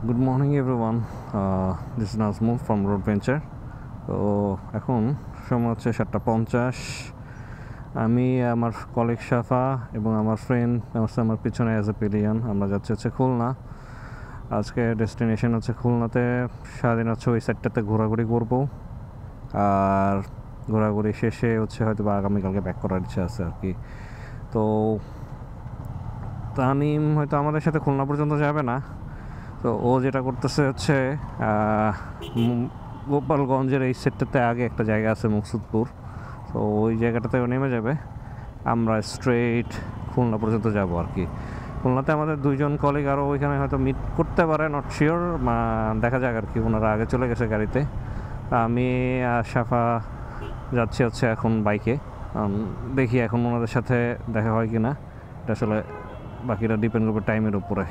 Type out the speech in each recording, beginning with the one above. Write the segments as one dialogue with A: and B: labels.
A: Good morning everyone. This is Nazmul from Road Venture. তো এখন সময় হচ্ছে 7:50। আমি আমার কলিগ শাফা এবং আমার ফ্রেন্ড আছে আমার পিছনে অ্যাজ এ পিলিয়ন। আমরা যাচ্ছি হচ্ছে খুলনা। আজকে ডেস্টিনেশন হচ্ছে খুলনাতে। সারাদিন হচ্ছে ওই সাইডটাতে ঘোরাঘুরি করব, আর ঘোরাঘুরি শেষে হচ্ছে হয়তো বা আগামীকালকে ব্যাক করার ইচ্ছা আছে আর কি। তো তানিম হয়তো আমাদের সাথে খুলনা পর্যন্ত যাবে না। তো ও যেটা করতেছে হচ্ছে গোপালগঞ্জের এই সেটটাতে আগে একটা জায়গা আছে মকসুদপুর, তো ওই জায়গাটাতে ও নেমে যাবে। আমরা স্ট্রেট খুলনা পর্যন্ত যাব আর কি। খুলনাতে আমাদের দুইজন কলিগ আরও ওইখানে হয়তো মিট করতে পারে, নট শিওর, দেখা যাক আর কি। ওনারা আগে চলে গেছে গাড়িতে। আমি আর শাফা যাচ্ছি হচ্ছে এখন বাইকে। দেখি এখন ওনাদের সাথে দেখা হয় কি না, এটা আসলে বাকিটা ডিপেন্ড করবে টাইমের উপরে।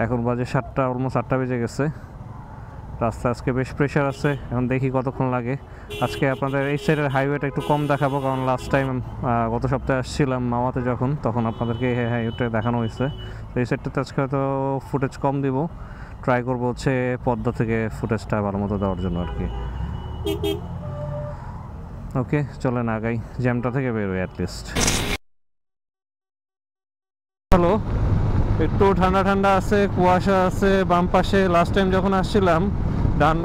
A: এখন বাজে 7টা, অলমোস্ট 8টা বেজে গেছে। রাস্তা আজকে বেশ প্রেশার আছে, এখন দেখি কতক্ষণ লাগে। আজকে আপনাদের এই সাইডের হাইওয়েটা একটু কম দেখাবো, কারণ লাস্ট টাইম গত সপ্তাহে আসছিলাম মাওয়াতে যখন, তখন আপনাদেরকে এই হাইওয়েটা দেখানো হয়েছে। তো এই সাইডটাতে আজকে হয়তো ফুটেজ কম দিব, ট্রাই করবো হচ্ছে পদ্মা থেকে ফুটেজটা ভালো মতো দেওয়ার জন্য আর কি। ওকে, চলেন আগাই, জ্যামটা থেকে বেরোই অ্যাটলিস্ট। হ্যালো, একটু ঠান্ডা ঠান্ডা আছে, কুয়াশা আছে বাম পাশে। লাস্ট টাইম যখন আসছিলাম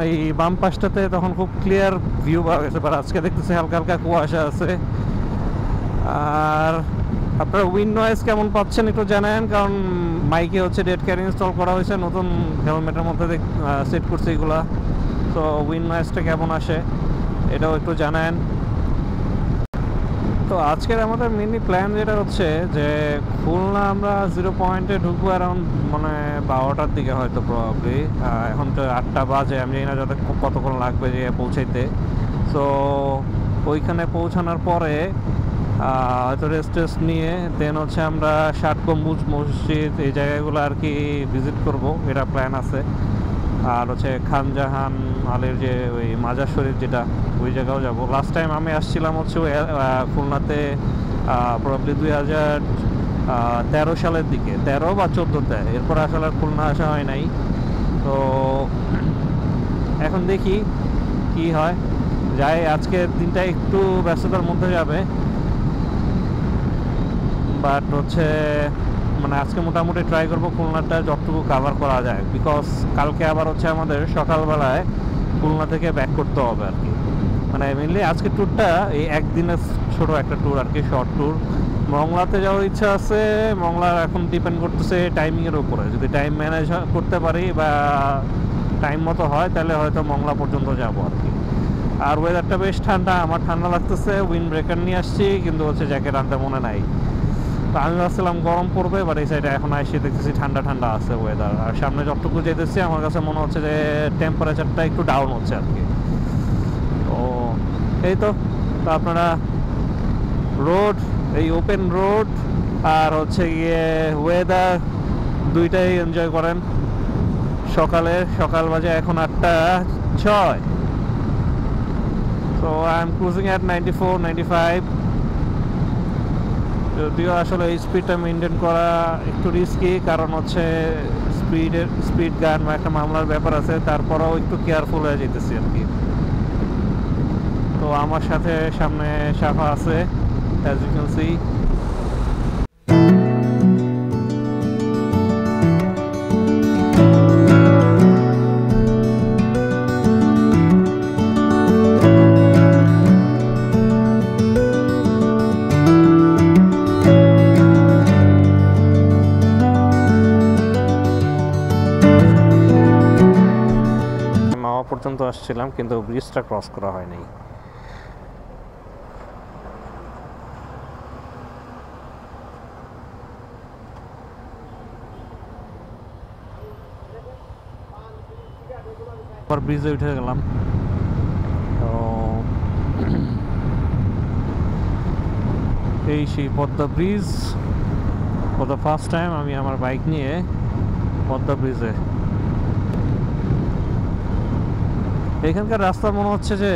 A: এই বাম পাশটাতে তখন খুব ক্লিয়ার ভিউ পাওয়া গেছে, বাট আজকে দেখতেছি হালকা হালকা কুয়াশা আছে। আর আপনারা উইন্ড নয়েজ কেমন পাচ্ছেন একটু জানান, কারণ মাইকে হচ্ছে ডেড ক্যারি ইনস্টল করা হয়েছে, নতুন হেলমেটের মধ্যে সেট করছে এগুলা। তো উইন্ড নয়েজটা কেমন আসে এটাও একটু জানান। তো আজকের আমাদের মেনলি প্ল্যান যেটা হচ্ছে যে খুলনা আমরা 0 পয়েন্টে ঢুকবো অ্যারাউন্ড 12টার দিকে হয়তো প্রবাবলি। এখন তো 8টা বাজে, আমি জানি না যাতে কতক্ষণ লাগবে যে পৌঁছাইতে। সো ওইখানে পৌঁছানোর পরে হয়তো রেস্ট নিয়ে দেন হচ্ছে আমরা 7 গম্বুজ মসজিদ এই জায়গাগুলো আর কি ভিজিট করব, এটা প্ল্যান আছে। আর হচ্ছে খানজাহান আলীর যে ওই মাজার শরীফ যেটা, ওই জায়গাও যাব। লাস্ট টাইম আমি আসছিলাম হচ্ছে খুলনাতে প্রবাবলি 2013 সালের দিকে, 13 বা 14তে। এরপর আসলে আর খুলনা আসা হয় নাই। তো এখন দেখি কি হয়। যাই, আজকের দিনটা একটু ব্যস্ততার মধ্যে যাবে, বাট হচ্ছে আজকে মোটামুটি ট্রাই করবো খুলনাটা যতটুকু কাভার করা যায়, বিকজ কালকে আবার হচ্ছে আমাদের সকালবেলায় খুলনা থেকে ব্যাক করতে হবে আর কি। মেনলি আজকের ট্যুরটা এই একদিনের ছোট একটা ট্যুর আর কি, শর্ট ট্যুর। মংলাতে যাওয়ার ইচ্ছা আছে। মংলার এখন ডিপেন্ড করতেছে টাইমিংয়ের উপরে, যদি টাইম ম্যানেজ করতে পারি বা টাইম মতো হয় তাহলে হয়তো মংলা পর্যন্ত যাব আর কি। আর ওয়েদারটা বেশ ঠান্ডা, আমার ঠান্ডা লাগতেছে। উইন্ড ব্রেকার নিয়ে আসছি, কিন্তু হচ্ছে জ্যাকেট আনতে মনে নাই। তো আমি ভাবছিলাম গরম পড়বে, বাট এই সাইডে এখন এসে দেখতেছি ঠান্ডা ঠান্ডা আছে ওয়েদার। আর সামনে যতটুকু যেতেছি আমার কাছে মনে হচ্ছে যে টেম্পারেচারটা একটু ডাউন হচ্ছে আর কি। তো এই তো আপনারা রোড, এই ওপেন রোড আর হচ্ছে গিয়ে ওয়েদার দুইটাই এনজয় করেন। সকাল বাজে এখন 8:06। তো আই এম ক্রুজিং অ্যাট 94-95। যদিও আসলে এই স্পিডটা মেনটেন করা একটু রিস্কি, কারণ হচ্ছে স্পিড গান বা একটা মামলার ব্যাপার আছে, তারপরেও একটু কেয়ারফুল হয়ে যেতেছি আর কি। তো আমার সাথে সামনে শাফা আছে, অ্যাজ ইউ ক্যান সি। পর্যন্ত আসছিলাম, কিন্তু ব্রিজটা ক্রস করা হয়নি। ব্রিজে উঠে গেলাম। তো এই সেই Padma bridge, for the first time আমি আমার বাইক নিয়ে পদ্মা ব্রিজে। এখানকার রাস্তা মনে হচ্ছে যে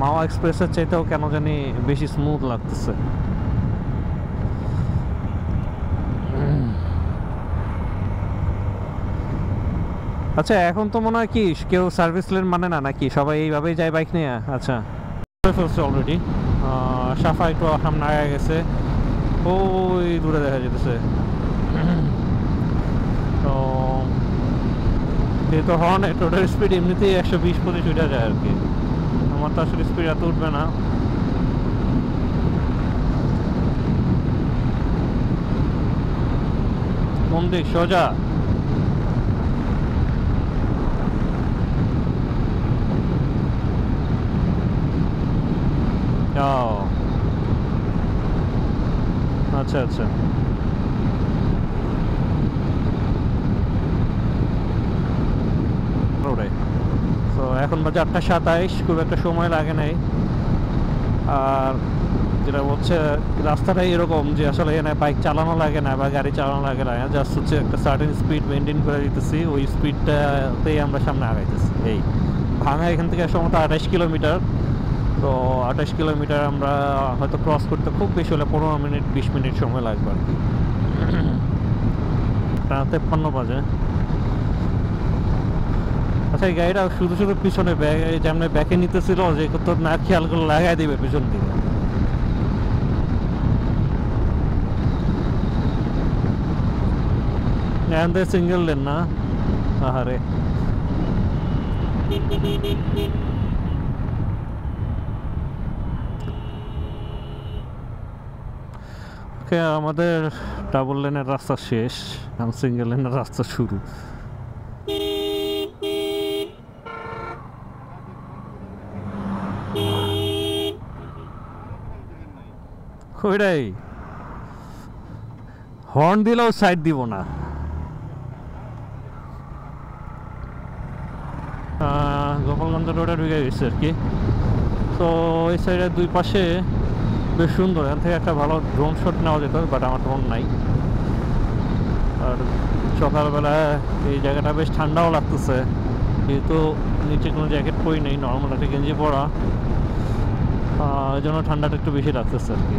A: মাওয়া এক্সপ্রেসের চাইতেও কেন জানি বেশি স্মুথ লাগতেছে। আচ্ছা এখন তো মনে হয় কি কেউ সার্ভিস লেন মানে না নাকি, সবাই এইভাবেই যায় বাইক নিয়ে? আচ্ছা ফেলছে অলরেডি। সাফা একটু সামনে আগে গেছে, ওই দূরে দেখা যেতেছে। তো যেহেতু হর্ন টোটাল স্পিড এমনিতেই 120-125 উঠে যায় আর কি, আমার তো আসলে স্পিড এত উঠবে না। কোন দিক? সোজা? ও আচ্ছা আচ্ছা। রোডে তো এখন বাজে 8:27, খুব একটা সময় লাগে নাই। আর যেটা হচ্ছে রাস্তাটাই এরকম যে আসলে এখানে বাইক চালানো লাগে না বা গাড়ি চালানো লাগে না, জাস্ট হচ্ছে একটা সার্টেন স্পিড মেনটেন করে দিতেছি, ওই স্পিডটাতেই আমরা সামনে আগাইতেছি। এই ভাঙা এখান থেকে সম্ভবত 28 কিলোমিটার। তো 28 কিলোমিটার আমরা হয়তো ক্রস করতে খুব বেশি হলে 15-20 মিনিট সময় লাগবে আর কি। 53 বাজে। আচ্ছা এই গাড়িটা শুধু শুধু পিছনে যেমন ব্যাকে নিতেছিল, যে তো না খেয়াল করে লাগাই দিবে পিছন দিকে। এখান থেকে সিঙ্গেল লেন না? আহারে। ওকে, আমাদের ডাবল লেনের রাস্তা শেষ, এখন সিঙ্গেল লেনের রাস্তা শুরু। ওইটাই, হর্ন দিলেও সাইড দিব না। গোপালগঞ্জ রোডে ঢুকে গেছে আর কি। তো এই সাইডের দুই পাশে বেশ সুন্দর, এখান থেকে একটা ভালো ড্রোন শট নেওয়া যেত, বাট আমার ড্রোন নাই। আর সকালবেলা এই জায়গাটা বেশ ঠান্ডাও লাগতেছে, যেহেতু নিচে কোনো জ্যাকেট পরি নেই, নর্মাল একটা গেঞ্জি পরা, এই জন্য ঠান্ডাটা একটু বেশি লাগতেছে আর কি।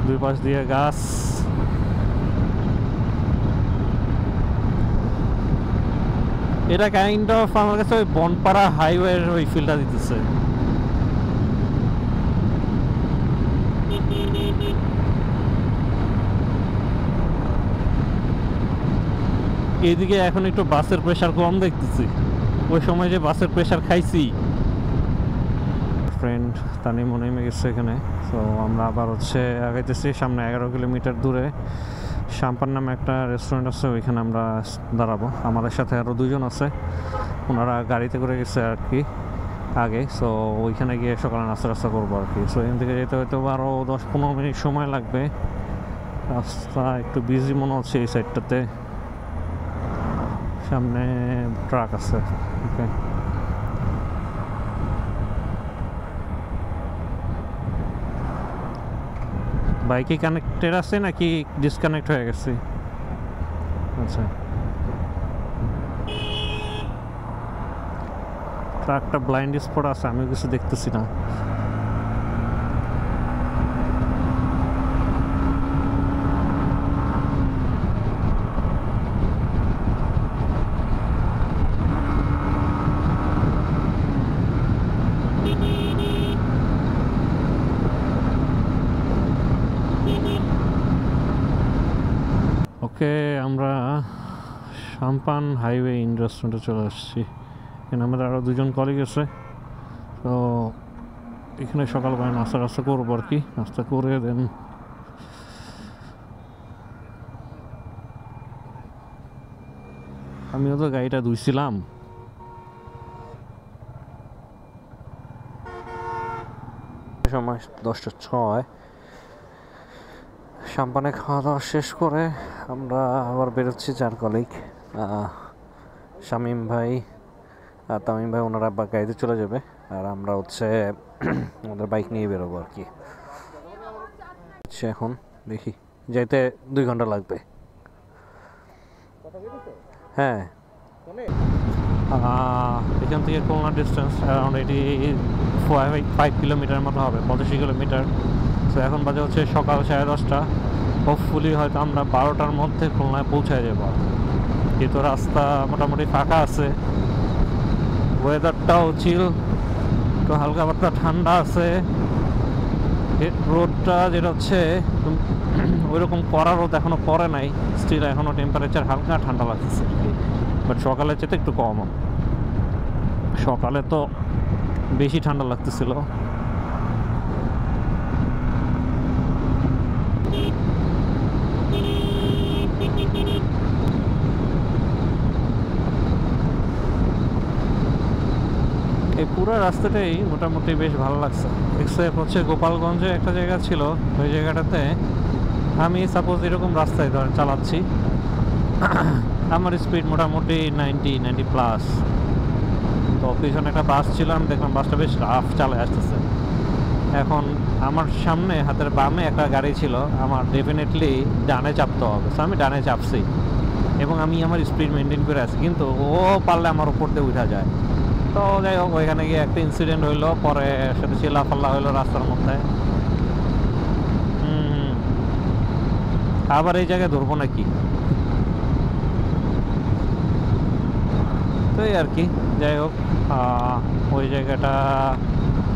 A: দুই পাশ দিয়ে গাছ, এটা কাইন্ড অফ আমার কাছে ওই বনপাড়া হাইওয়ের ওই ফিলটা দিতেছে। এইদিকে এখন একটু বাসের প্রেশার কম দেখতেছি, ওই সময় যে বাসের প্রেশার খাইছি। ফ্রেন্ড তানিম নেমে গেছে এখানে। তো আমরা আবার হচ্ছে আগাইতেছি সামনে 11 কিলোমিটার দূরে শাম্পান নামে একটা রেস্টুরেন্ট আছে, ওইখানে আমরা দাঁড়াবো। আমাদের সাথে আরও দুজন আছে, ওনারা গাড়িতে করে গেছে আর কি আগে। সো ওইখানে গিয়ে সকালে নাস্তা করবো আর কি। সো এখান থেকে যেতে হয়তো আরও 10-15 মিনিট সময় লাগবে। রাস্তা একটু বিজি মনে হচ্ছে এই সাইডটাতে, সামনে ট্রাক আছে। ওকে, বাইকে কানেক্টেড আছে নাকি ডিসকানেক্ট হয়ে গেছে? আচ্ছা, ট্রাকটা ব্লাইন্ড স্পট আছে, আমি কিছু দেখতেছি না। ওকে, আমরা শাম্পান হাইওয়ে ইন রেস্টুরেন্টে চলে আসছি। এখানে আমাদের আরও দুজন কলিগ আছে। তো এখানে সকালবেলা নাস্তা করবো আর কি। নাস্তা করে দেন আমিও তো গাড়িটা ধুইছিলাম। সময় 10:06। শাম্পানে খাওয়া দাওয়া শেষ করে আমরা আবার বেরোচ্ছি। 4 কলিগ, শামীম ভাই আর তামিম ভাই, ওনারা গাড়িতে চলে যাবে। আর আমরা হচ্ছে আমাদের বাইক নিয়ে বেরোবো আর কি। এখন দেখি যাইতে 2 ঘন্টা লাগবে। হ্যাঁ, এখান থেকে খুলনা ডিস্টেন্স অ্যারাউন্ড 5 কিলোমিটার মতো হবে, 85 কিলোমিটার। তো এখন বাজে হচ্ছে সকাল 10:30। হোপফুলি হয়তো আমরা 12টার মধ্যে খুলনায় পৌঁছায় যাবো। যেহেতু রাস্তা মোটামুটি ফাঁকা আছে, ওয়েদারটাও চিল, তো হালকা পাতলা ঠান্ডা আছে। রোদটা যেটা হচ্ছে ওইরকম কড়া রোদ এখনো পড়ে নাই, স্টিল এখনো টেম্পারেচার হালকা ঠান্ডা লাগতেছে, বাট সকালের চেয়ে একটু কম। সকালে তো বেশি ঠান্ডা লাগতেছিল। এই পুরো রাস্তাটাই মোটামুটি বেশ ভালো লাগছে, এক্সেপ্ট হচ্ছে গোপালগঞ্জে একটা জায়গা ছিল, ওই জায়গাটাতে আমি সাপোজ এরকম রাস্তায় ধরেন চালাচ্ছি, আমার স্পিড মোটামুটি 90+ তো পিছনে একটা বাস ছিল, আমি দেখলাম বাসটা বেশ রাফ চালায় আসতেছে। এখন আমার সামনে হাতের বামে একটা গাড়ি ছিল, আমার ডেফিনেটলি ডানে চাপতে হবে, সো আমি ডানে চাপছি এবং আমি আমার স্পিড মেনটেন করে আছি, কিন্তু ও পারলে আমার উপর দিয়ে উঠা যায়। তো যাই হোক, ওইখানে গিয়ে একটা ইনসিডেন্ট হইলো, পরে সাথে চিল্লাফাল্লা হইলো রাস্তার মধ্যে। আবার এই জায়গায় ধরবো নাকি, তো এই আর কি। যাই হোক, ওই জায়গাটা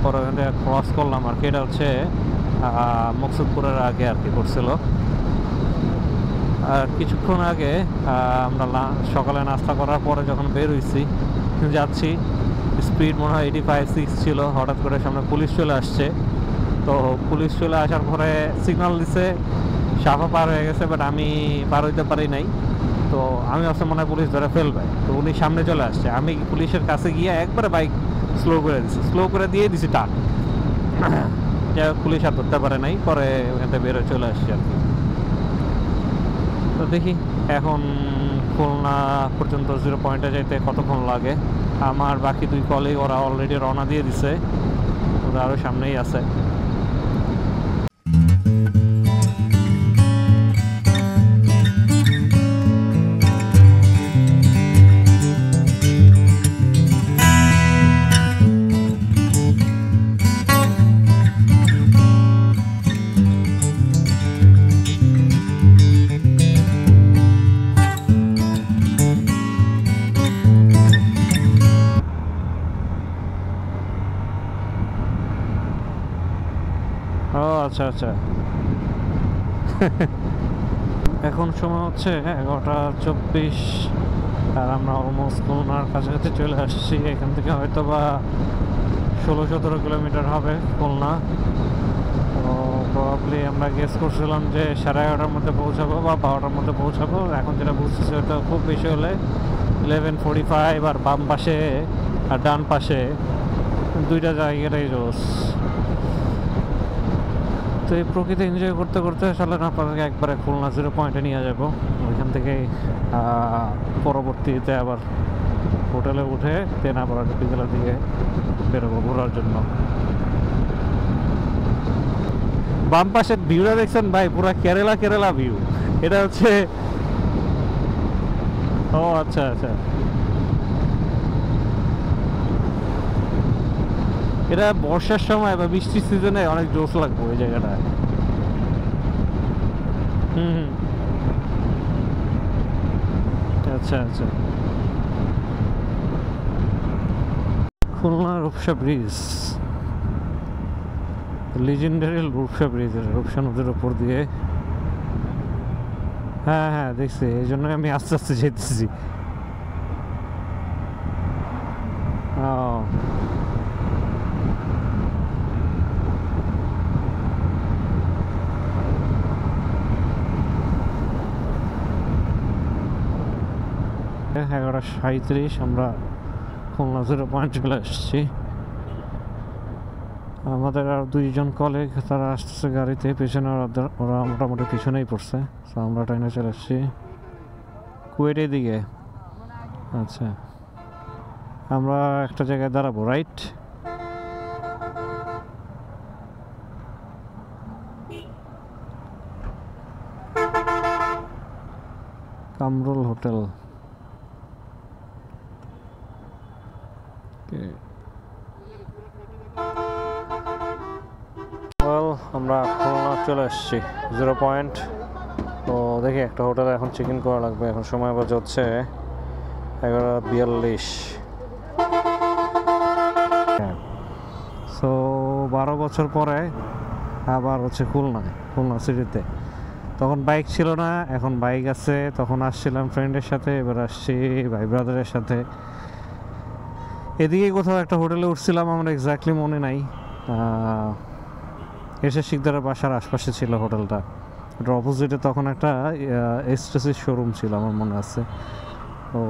A: পরে ওখান থেকে ক্রস করলাম আর কি। এটা হচ্ছে মকসুদপুরের আগে আর কি করছিল। আর কিছুক্ষণ আগে আমরা সকালে নাস্তা করার পরে যখন বের হইছি যাচ্ছি, স্পিড মনে হয় 85-6 ছিল, হঠাৎ করে সামনে পুলিশ চলে আসছে। তো পুলিশ চলে আসার পরে সিগন্যাল দিছে, সাফা পার হয়ে গেছে, বাট আমি পার হইতে পারি নাই। তো আমি ভাবছি মনে হয় পুলিশ ধরে ফেলবে, তো উনি সামনে চলে আসছে, আমি পুলিশের কাছে গিয়ে একবারে বাইক স্লো করে দিছি, স্লো করে দিয়ে দিছি টান। যাই হোক, পুলিশ আর ধরতে পারে নাই, পরে ওখান থেকে বেরোয় চলে আসছে আর কি। তো দেখি এখন খুলনা পর্যন্ত 0 পয়েন্টে যাইতে কতক্ষণ লাগে। আমার বাকি 2 কলিগ ওরা অলরেডি রওনা দিয়ে দিছে, ওরা আরও সামনেই আছে। ও আচ্ছা আচ্ছা। এখন সময় হচ্ছে 11:24 আর আমরা অলমোস্ট খুলনার কাছাকাছি চলে আসছি। এখান থেকে হয়তো বা 16-17 কিলোমিটার হবে খুলনা। তো প্রবাবলি আমরা গেস করছিলাম যে 11:30টার মধ্যে পৌঁছাবো বা 12টার মধ্যে পৌঁছাবো। এখন যেটা বুঝতেছি হয়তো খুব বেশি হলে 11:45। আর বাম পাশে আর ডান পাশে 2টা জায়গাটাই জোস। তো এই প্রকৃতি এনজয় করতে করতে চলেন আপনাদেরকে একবারে খুলনা 0 পয়েন্টে নিয়ে যাব। ওইখান থেকে পরবর্তীতে আবার হোটেলে উঠে দেন আবার বিকেলের দিকে বেরোবো ঘোরার জন্য। বাম পাশের ভিউটা দেখছেন ভাই, পুরো কেরালা কেরালা ভিউ। এটা হচ্ছে, ও আচ্ছা আচ্ছা, এটা বর্ষার সময় বা বৃষ্টির সিজনে অনেক জোশ লাগবে ওই জায়গাটা। আচ্ছা আচ্ছা। Khulna Rupsa bridge, legendary Rupsa bridge, Rupsa নদীর উপর দিয়ে। হ্যাঁ হ্যাঁ দেখছি, এই জন্য আমি আস্তে আস্তে যেতেছি। ও হ্যাঁ, 11:37 আমরা খুলনা 0 পয়েন্ট চলে আসছি। আমাদের আর 2জন কলিগ তারা আসতেছে গাড়িতে, পেছনে ওরা মোটামুটি পিছনেই পড়ছে। তো আমরা ট্রেনে চলে আসছি কুয়েটের দিকে। আচ্ছা, আমরা একটা জায়গায় দাঁড়াবো, রাইট? কামরুল হোটেল। আমরা খুলনা চলে এসেছি 0 পয়েন্ট। তো দেখি একটা হোটেলে এখন চেক ইন করা লাগবে। এখন সময় বাজে হচ্ছে 11:42। সো 12 বছর পরে আবার হচ্ছে খুলনা সিটিতে। তখন বাইক ছিল না, এখন বাইক আছে। তখন আসছিলাম ফ্রেন্ডের সাথে, এবার আসছি ভাই ব্রাদারের সাথে। এদিকে কোথাও একটা হোটেলে উঠছিলাম, আমার এক্স্যাক্টলি মনে নাই। এসে শিকদারের বাসার আশপাশে ছিল হোটেলটা। ওটার অপোজিটে তখন একটা এসটিসির শোরুম ছিল, আমার মনে আছে। ও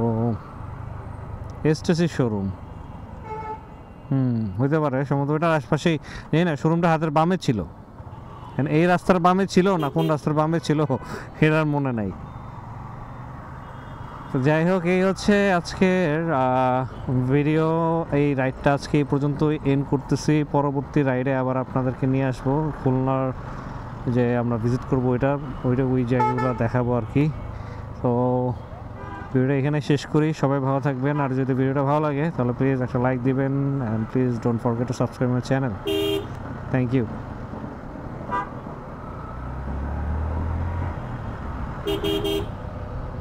A: এসটিসির শোরুম হইতে পারে সম্ভবত। ওটার আশপাশেই জানি না, শোরুমটা হাতের বামে ছিল। এই রাস্তার বামে ছিল না কোন রাস্তার বামে ছিল এটার মনে নাই। তো যাই হোক, এই হচ্ছে আজকের ভিডিও। এই রাইডটা আজকে এই পর্যন্তই এন্ড করতেছি। পরবর্তী রাইডে আবার আপনাদেরকে নিয়ে আসবো খুলনার যে আমরা ভিজিট করবো ওই জায়গাগুলো দেখাবো আর কি। তো ভিডিওটা এখানে শেষ করি। সবাই ভালো থাকবেন, আর যদি ভিডিওটা ভালো লাগে তাহলে প্লিজ একটা লাইক দিবেন, and please don't forget to subscribe my channel. Thank you.